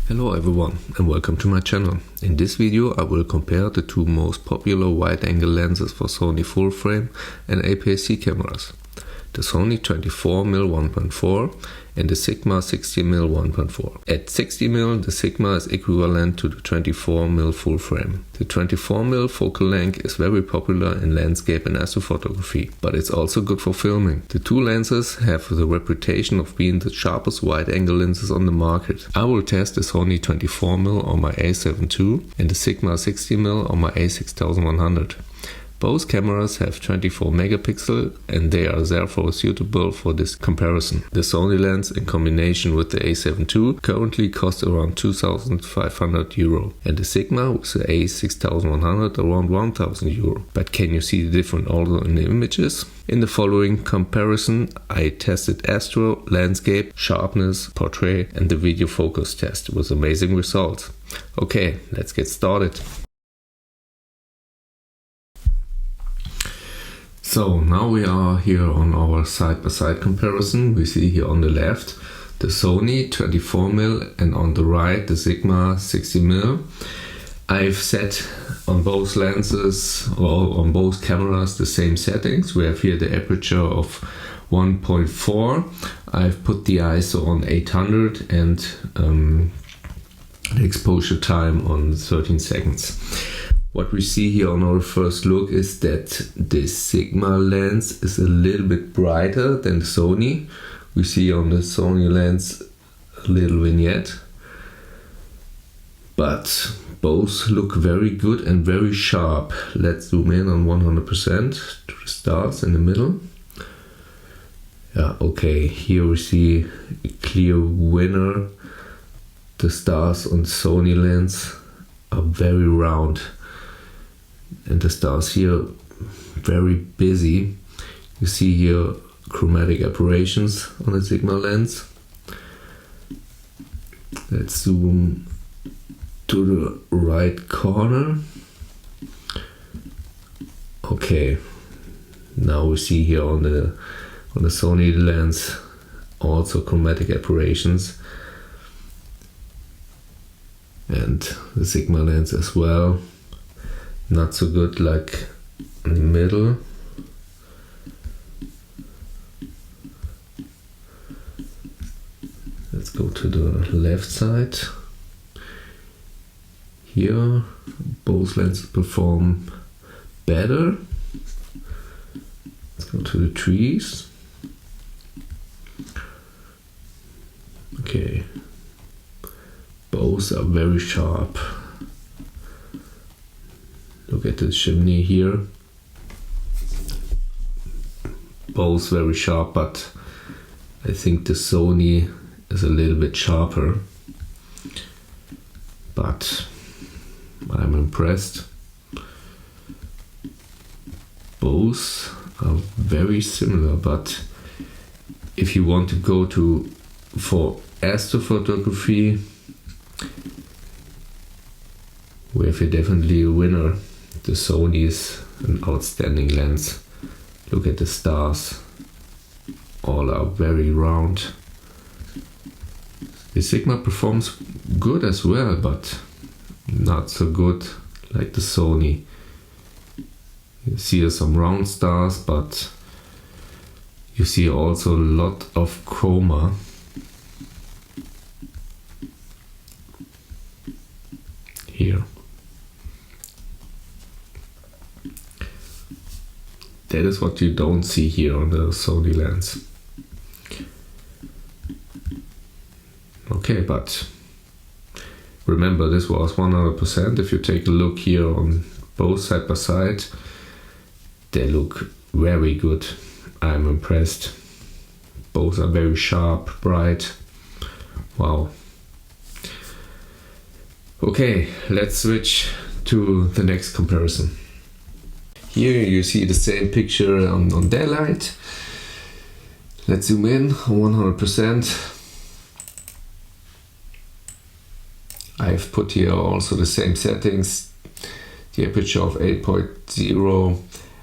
Hello everyone and welcome to my channel. In this video I will compare the two most popular wide-angle lenses for Sony full-frame and APS-C cameras. The Sony 24mm 1.4 and the Sigma 60mm 1.4. At 60mm the Sigma is equivalent to the 24mm full frame. The 24mm focal length is very popular in landscape and astrophotography, but it's also good for filming. The two lenses have the reputation of being the sharpest wide-angle lenses on the market. I will test the Sony 24mm on my a7 II and the Sigma 60mm on my a6100. Both cameras have 24 megapixel and they are therefore suitable for this comparison. The Sony lens in combination with the a7 II currently costs around 2,500 euro and the Sigma with the a6100 around 1,000 euro. But can you see the difference also in the images? In the following comparison I tested Astro, landscape, sharpness, portrait and the video focus test with amazing results. Okay, let's get started. So now we are here on our side-by-side comparison. We see here on the left the Sony 24mm and on the right the Sigma 60mm. I've set on both lenses or on both cameras the same settings. We have here the aperture of 1.4. I've put the ISO on 800 and the exposure time on 13 seconds. What we see here on our first look is that the Sigma lens is a little bit brighter than the Sony. We see on the Sony lens a little vignette, but both look very good and very sharp. Let's zoom in on 100% to the stars in the middle. Yeah, okay, here we see a clear winner. The stars on the Sony lens are very round. And the stars here very busy. You see here chromatic aberrations on the Sigma lens. Let's zoom to the right corner. Okay, now we see here on the Sony lens also chromatic aberrations, and the Sigma lens as well. Not so good like in the middle. Let's go to the left side. Here both lenses perform better. Let's go to the trees. Okay, both are very sharp. Look at the chimney here. Both very sharp, but I think the Sony is a little bit sharper. But I'm impressed. Both are very similar, but if you want to go for astrophotography, we have here definitely a winner. The Sony is an outstanding lens. Look at the stars. All are very round. The Sigma performs good as well, but not so good like the Sony. You see here some round stars, but you see also a lot of chroma. Here. That is what you don't see here on the Sony lens. Okay, but remember this was 100%. If you take a look here on both side by side, they look very good. I'm impressed. Both are very sharp, bright. Wow. Okay, let's switch to the next comparison. Here you see the same picture on daylight. Let's zoom in on 100%. I've put here also the same settings. The aperture of 8.0,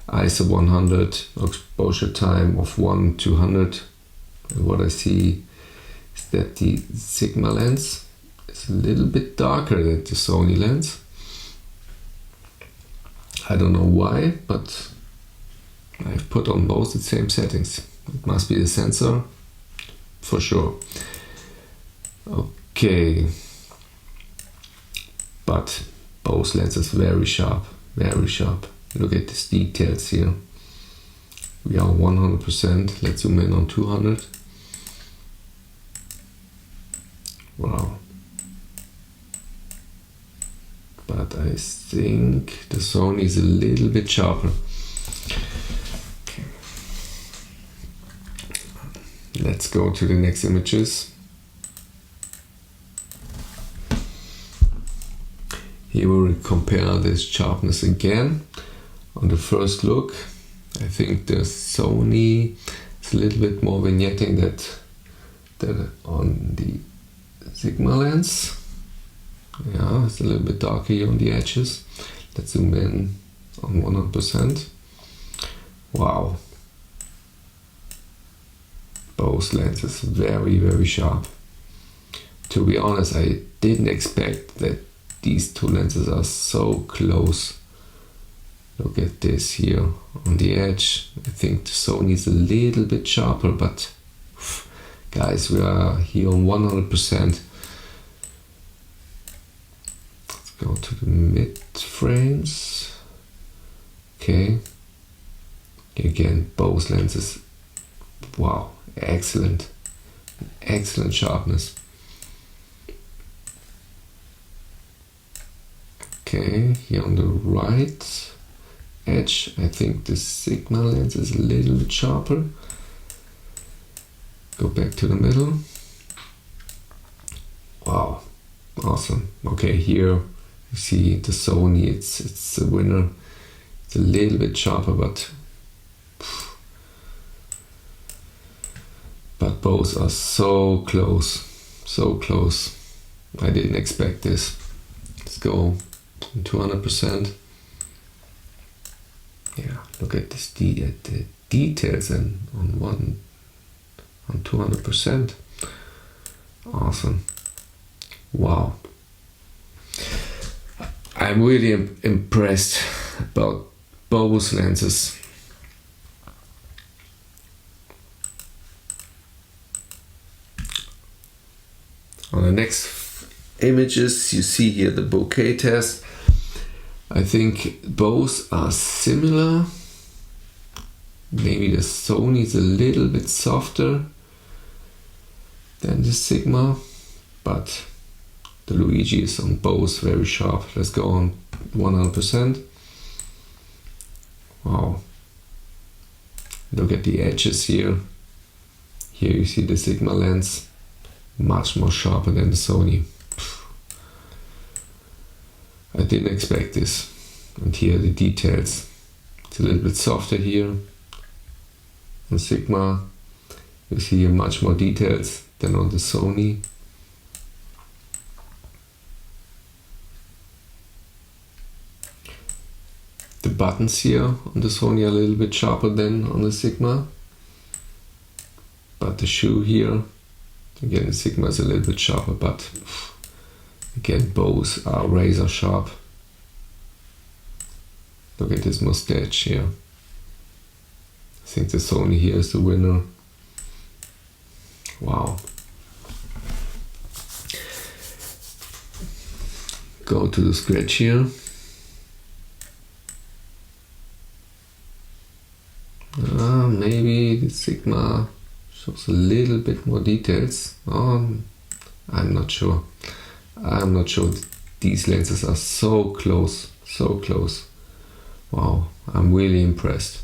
ISO 100, exposure time of 1:200. And what I see is that the Sigma lens is a little bit darker than the Sony lens. I don't know why, but I've put on both the same settings. It must be the sensor, for sure. Okay, but both lenses very sharp, very sharp. Look at these details here. We are 100%. Let's zoom in on 200. Wow. But I think the Sony is a little bit sharper. Okay. Let's go to the next images. Here we will compare this sharpness again. On the first look, I think the Sony is a little bit more vignetting than on the Sigma lens. Yeah, it's a little bit darker here on the edges. Let's zoom in on 100%. Wow. Both lenses very, very sharp. To be honest, I didn't expect that these two lenses are so close. Look at this here on the edge. I think the Sony is a little bit sharper, but guys, we are here on 100%. Let's go to the mid frames. Okay. Again, both lenses. Wow, excellent. Excellent sharpness. Okay, here on the right edge, I think the Sigma lens is a little bit sharper. Go back to the middle. Wow, awesome. Okay, here you see the Sony, it's the winner. It's a little bit sharper, but both are so close, so close. I didn't expect this. Let's go 200%. Yeah, look at this the details and on 200%. Awesome. Wow. I'm really impressed about both lenses. On the next images, you see here the bokeh test. I think both are similar. Maybe the Sony is a little bit softer than the Sigma, but the Luigi is on both very sharp. Let's go on 100%. Wow. Look at the edges here. Here you see the Sigma lens, much more sharper than the Sony. I didn't expect this. And here are the details. It's a little bit softer here. On Sigma, you see much more details than on the Sony. The buttons here on the Sony are a little bit sharper than on the Sigma. But the shoe here, again the Sigma is a little bit sharper, but again both are razor sharp. Look at this mustache here. I think the Sony here is the winner. Wow. Go to the scratch here. Maybe the Sigma shows a little bit more details. I'm not sure. I'm not sure. These lenses are so close, so close. Wow, I'm really impressed.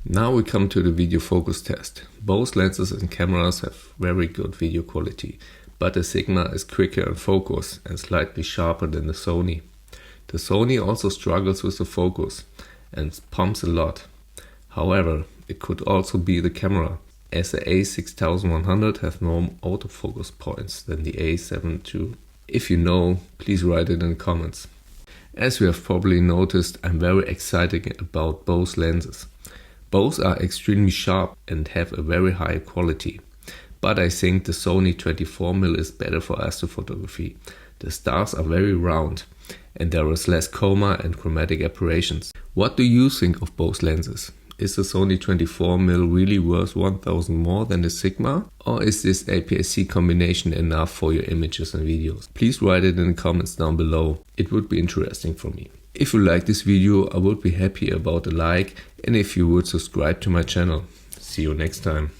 Now we come to the video focus test. Both lenses and cameras have very good video quality, but the Sigma is quicker in focus and slightly sharper than the Sony. The Sony also struggles with the focus and pumps a lot. However, it could also be the camera, as the A6100 has more autofocus points than the A7 II. If you know, please write it in the comments. As you have probably noticed, I'm very excited about both lenses. Both are extremely sharp and have a very high quality. but I think the Sony 24mm is better for astrophotography. The stars are very round and there is less chroma and chromatic aberrations. What do you think of both lenses? Is the Sony 24mm really worth 1000 more than the Sigma? Or is this APS-C combination enough for your images and videos? Please write it in the comments down below. It would be interesting for me. If you like this video, I would be happy about a like and if you would subscribe to my channel. See you next time.